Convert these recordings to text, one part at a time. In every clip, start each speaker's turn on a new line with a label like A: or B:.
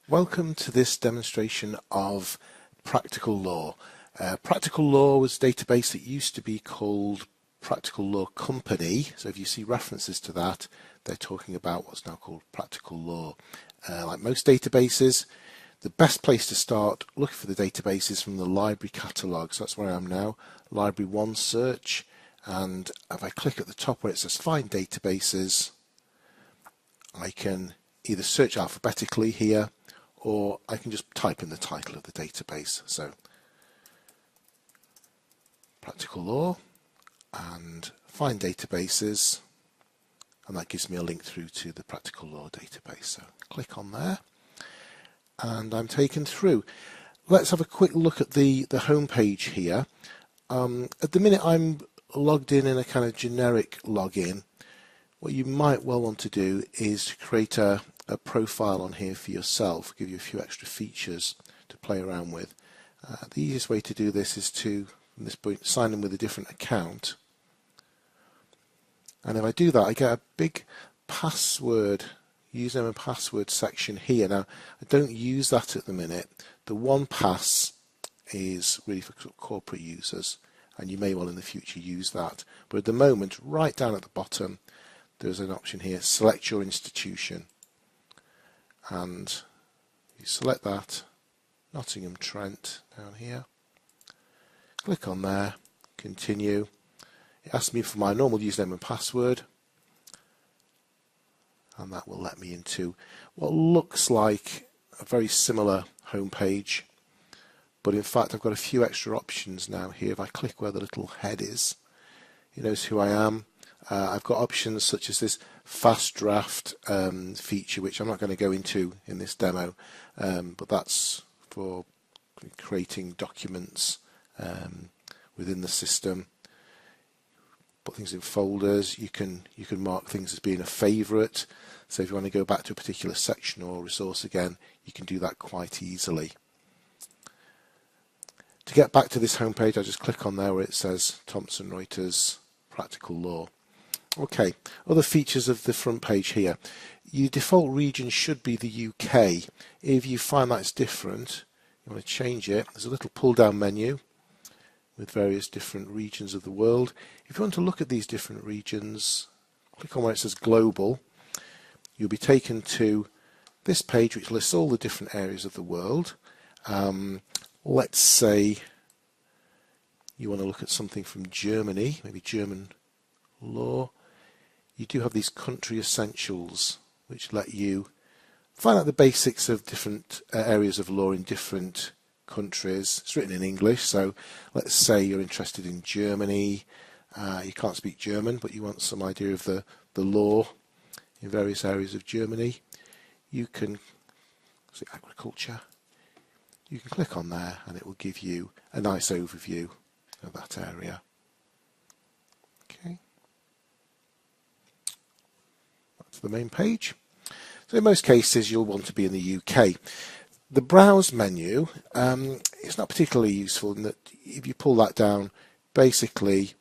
A: Welcome to this demonstration of Practical Law. Practical Law was a database that used to be called Practical Law Company. So if you see references to that, they're talking about what's now called Practical Law. Like most databases, the best place to start looking for the database is from the library catalogue. So that's where I am now, Library One search. And if I click at the top where it says Find Databases, I can either search alphabetically here, or I can just type in the title of the database. So Practical Law and Find Databases, and that gives me a link through to the Practical Law database. So click on there and I'm taken through. Let's have a quick look at the home page here. At the minute I'm logged in a kind of generic login. What you might well want to do is to create a profile on here for yourself, give you a few extra features to play around with. The easiest way to do this is to, from this point, sign in with a different account. And if I do that, I get a big password, username and password section here. Now, I don't use that at the minute. The 1Pass is really for corporate users, and you may well in the future use that. But at the moment, right down at the bottom, there's an option here, select your institution. And you select that, Nottingham Trent down here. Click on there, continue. It asks me for my normal username and password. And that will let me into what looks like a very similar home page. But in fact, I've got a few extra options now here. If I click where the little head is, it knows who I am. I've got options such as this fast draft feature, which I'm not going to go into in this demo, but that's for creating documents within the system. Put things in folders. You can mark things as being a favourite. So if you want to go back to a particular section or resource again, you can do that quite easily. To get back to this homepage, I just click on there where it says Thomson Reuters Practical Law. Okay, other features of the front page here. Your default region should be the UK. If you find that's different, you want to change it. There's a little pull down menu with various different regions of the world. If you want to look at these different regions, click on where it says Global. You'll be taken to this page which lists all the different areas of the world. Let's say you want to look at something from Germany, maybe German law. You do have these country essentials which let you find out the basics of different areas of law in different countries. It's written in English, so let's say you're interested in Germany. You can't speak German, but you want some idea of the law in various areas of Germany. You can see agriculture. You can click on there and it will give you a nice overview of that area. Okay. That's the main page. So in most cases you'll want to be in the UK. The browse menu is not particularly useful in that if you pull that down, basically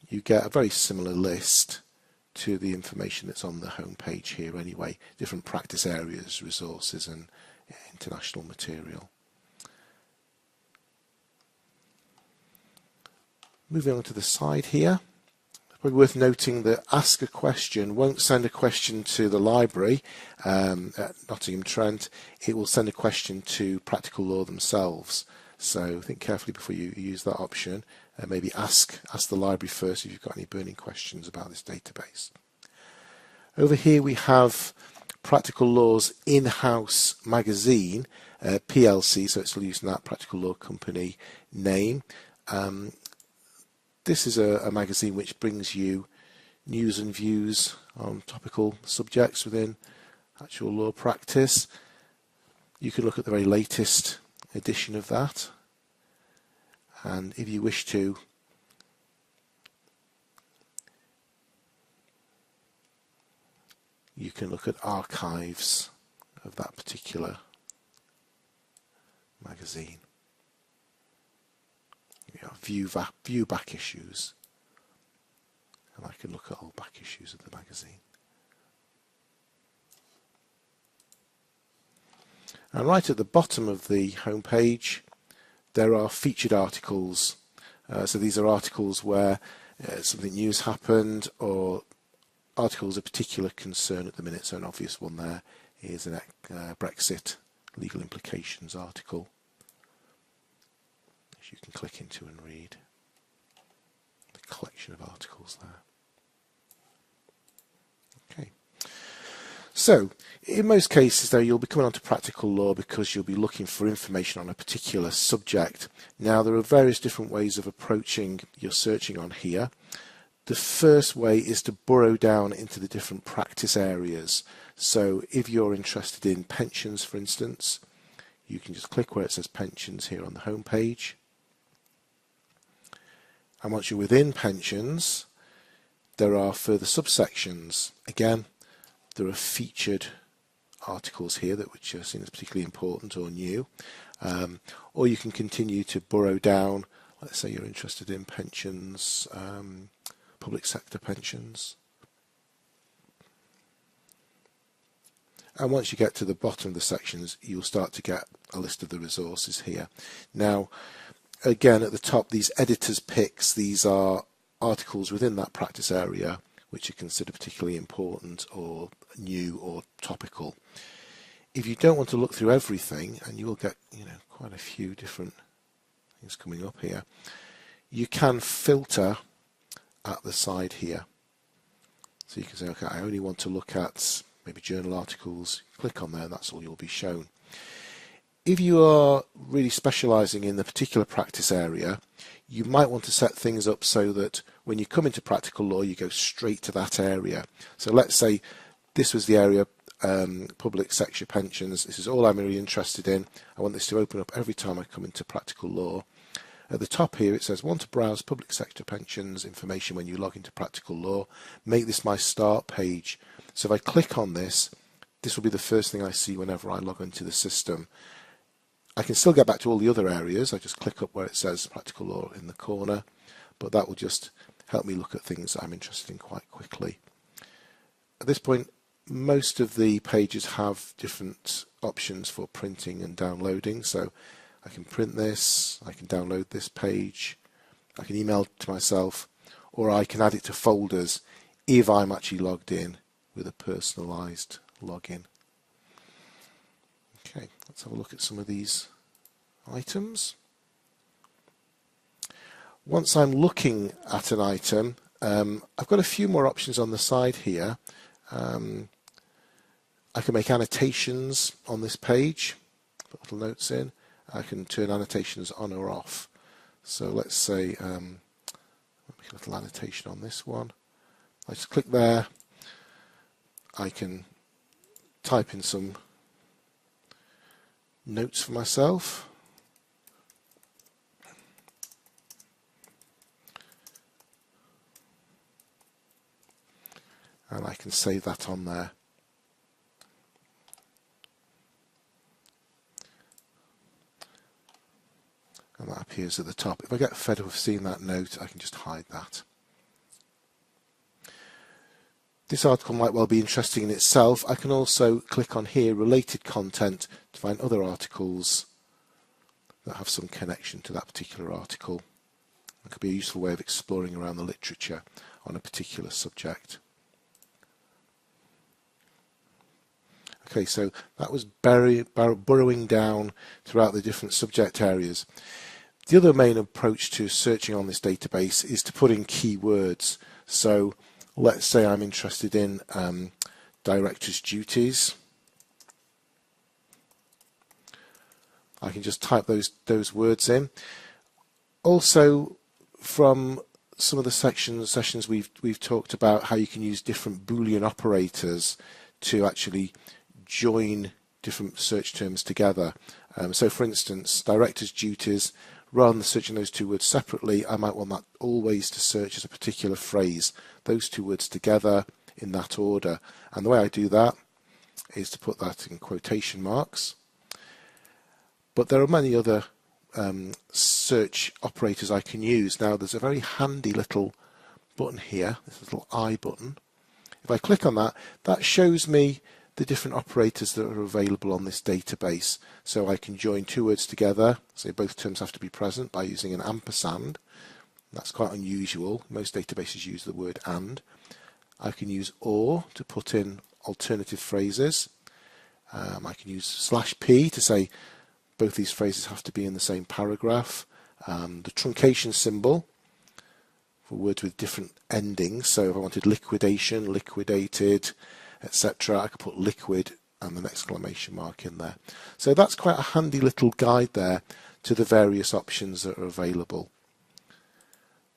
A: you get a very similar list to the information that's on the home page here anyway. Different practice areas, resources and international material. Moving on to the side here. It's probably worth noting that Ask a Question won't send a question to the library at Nottingham Trent. It will send a question to Practical Law themselves. So think carefully before you use that option. Maybe ask the library first if you've got any burning questions about this database. Over here we have Practical Law's in-house magazine, PLC, so it's still using that Practical Law Company name. This is a magazine which brings you news and views on topical subjects within actual law practice. You can look at the very latest edition of that, and if you wish to, you can look at archives of that particular magazine. View back issues, and I can look at all back issues of the magazine. And right at the bottom of the home page there are featured articles. So these are articles where something new has happened, or articles of particular concern at the minute. So an obvious one there is a Brexit legal implications article, which you can click into and read. The collection of articles there. Okay. So in most cases though, you'll be coming on to practical law because you'll be looking for information on a particular subject. Now there are various different ways of approaching your searching on here. The first way is to burrow down into the different practice areas. So if you're interested in pensions, for instance, you can just click where it says pensions here on the home page. And once you're within pensions, there are further subsections. Again, there are featured articles here which are seen as particularly important or new. Or you can continue to burrow down. Let's say you're interested in pensions, public sector pensions. And once you get to the bottom of the sections, you'll start to get a list of the resources here. Now, again, at the top, these editors' picks, these are articles within that practice area which are considered particularly important or new or topical. If you don't want to look through everything, and you will get quite a few different things coming up here, you can filter at the side here. So you can say, okay, I only want to look at maybe journal articles. Click on there and that's all you'll be shown. If you are really specialising in the particular practice area, you might want to set things up so that when you come into practical law you go straight to that area. So let's say this was the area public sector pensions. This is all I'm really interested in. I want this to open up every time I come into practical law. At the top here it says want to browse public sector pensions information when you log into practical law. Make this my start page. So if I click on this, this will be the first thing I see whenever I log into the system. I can still get back to all the other areas. I just click up where it says practical law in the corner, but that will just help me look at things that I'm interested in quite quickly. At this point, most of the pages have different options for printing and downloading. So I can print this, I can download this page, I can email it to myself, or I can add it to folders if I'm actually logged in with a personalised login. Okay, let's have a look at some of these items. Once I'm looking at an item, I've got a few more options on the side here. I can make annotations on this page, put little notes in. I can turn annotations on or off. So let's say I'll make a little annotation on this one. I just click there. I can type in some notes for myself. And I can save that on there. And that appears at the top. If I get fed up of seeing that note, I can just hide that. This article might well be interesting in itself. I can also click on here, related content, to find other articles that have some connection to that particular article. It could be a useful way of exploring around the literature on a particular subject. Okay, so that was burrowing down throughout the different subject areas. The other main approach to searching on this database is to put in keywords. So let's say I'm interested in director's duties. I can just type those words in. Also, from some of the sessions we've talked about how you can use different Boolean operators to actually join different search terms together. So for instance, director's duties, rather than searching those two words separately, I might want that always to search as a particular phrase, those two words together in that order. And the way I do that is to put that in quotation marks. But there are many other search operators I can use. Now there's a very handy little button here, this little I button. If I click on that, that shows me the different operators that are available on this database. So I can join two words together, say both terms have to be present, by using an ampersand. That's quite unusual. Most databases use the word and. I can use or to put in alternative phrases. I can use /p to say both these phrases have to be in the same paragraph. The truncation symbol for words with different endings. So if I wanted liquidation, liquidated, etc., I could put liquid and an exclamation mark in there. So that's quite a handy little guide there to the various options that are available.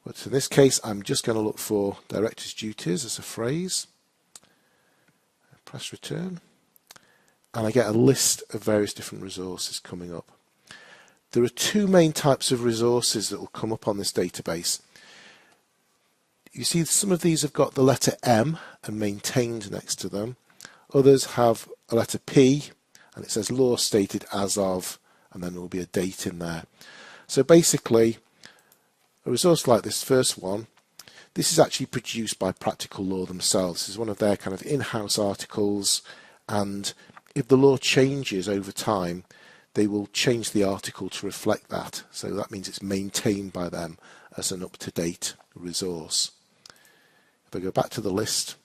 A: But in this case, I'm just going to look for director's duties as a phrase. Press return. And I get a list of various different resources coming up. There are two main types of resources that will come up on this database. You see some of these have got the letter M and maintained next to them. Others have a letter P and it says law stated as of, and then there will be a date in there. So basically, a resource like this first one, this is actually produced by Practical Law themselves. This is one of their kind of in-house articles, and if the law changes over time, they will change the article to reflect that. So that means it's maintained by them as an up-to-date resource. If I go back to the list,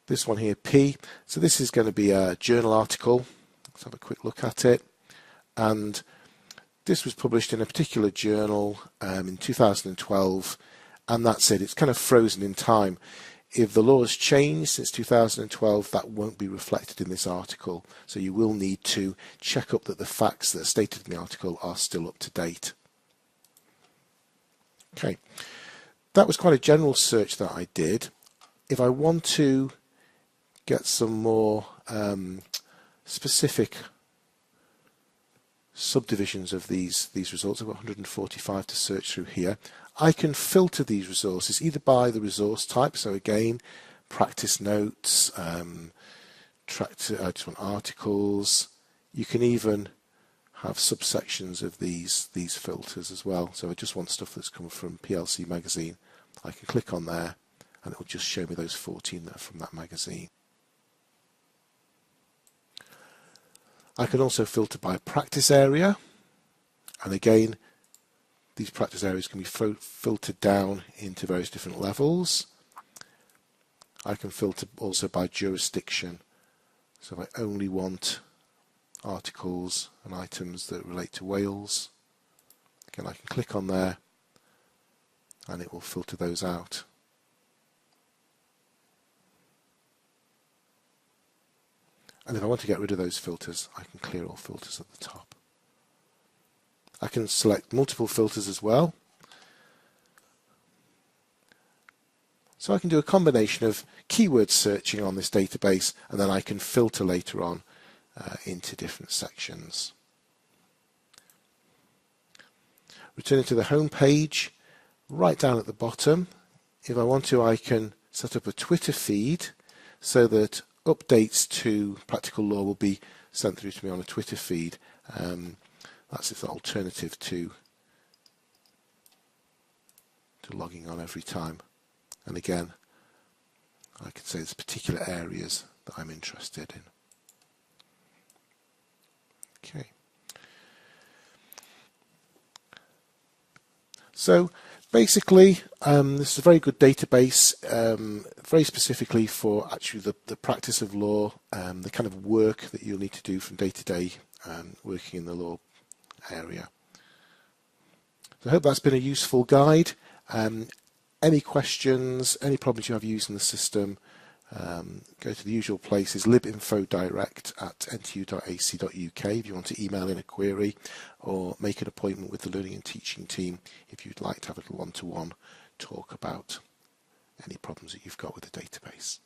A: this one here, P, so this is going to be a journal article. Let's have a quick look at it. And this was published in a particular journal in 2012, and that's it. It's kind of frozen in time. If the law has changed since 2012, that won't be reflected in this article. So you will need to check up that the facts that are stated in the article are still up to date. Okay, that was quite a general search that I did. If I want to get some more specific subdivisions of these results, I've got 145 to search through here. I can filter these resources either by the resource type, so again, practice notes, just want articles. You can even have subsections of these filters as well. So I just want stuff that's come from PLC magazine. I can click on there and it will just show me those 14 that are from that magazine. I can also filter by practice area, and again these practice areas can be filtered down into various different levels. I can filter also by jurisdiction, so if I only want articles and items that relate to Wales, again I can click on there and it will filter those out. And if I want to get rid of those filters, I can clear all filters at the top. I can select multiple filters as well. So I can do a combination of keyword searching on this database, and then I can filter later on into different sections. Returning to the home page, right down at the bottom, if I want to, I can set up a Twitter feed so that updates to Practical Law will be sent through to me on a Twitter feed. That's its alternative to logging on every time. And again, I can say there's particular areas that I'm interested in. Okay. So basically, this is a very good database, very specifically for actually the practice of law, the kind of work that you'll need to do from day to day working in the law area. So I hope that's been a useful guide. Any questions, any problems you have using the system, go to the usual places, libinfodirect@ntu.ac.uk if you want to email in a query, or make an appointment with the Learning and Teaching team if you'd like to have a little one-to-one talk about any problems that you've got with the database.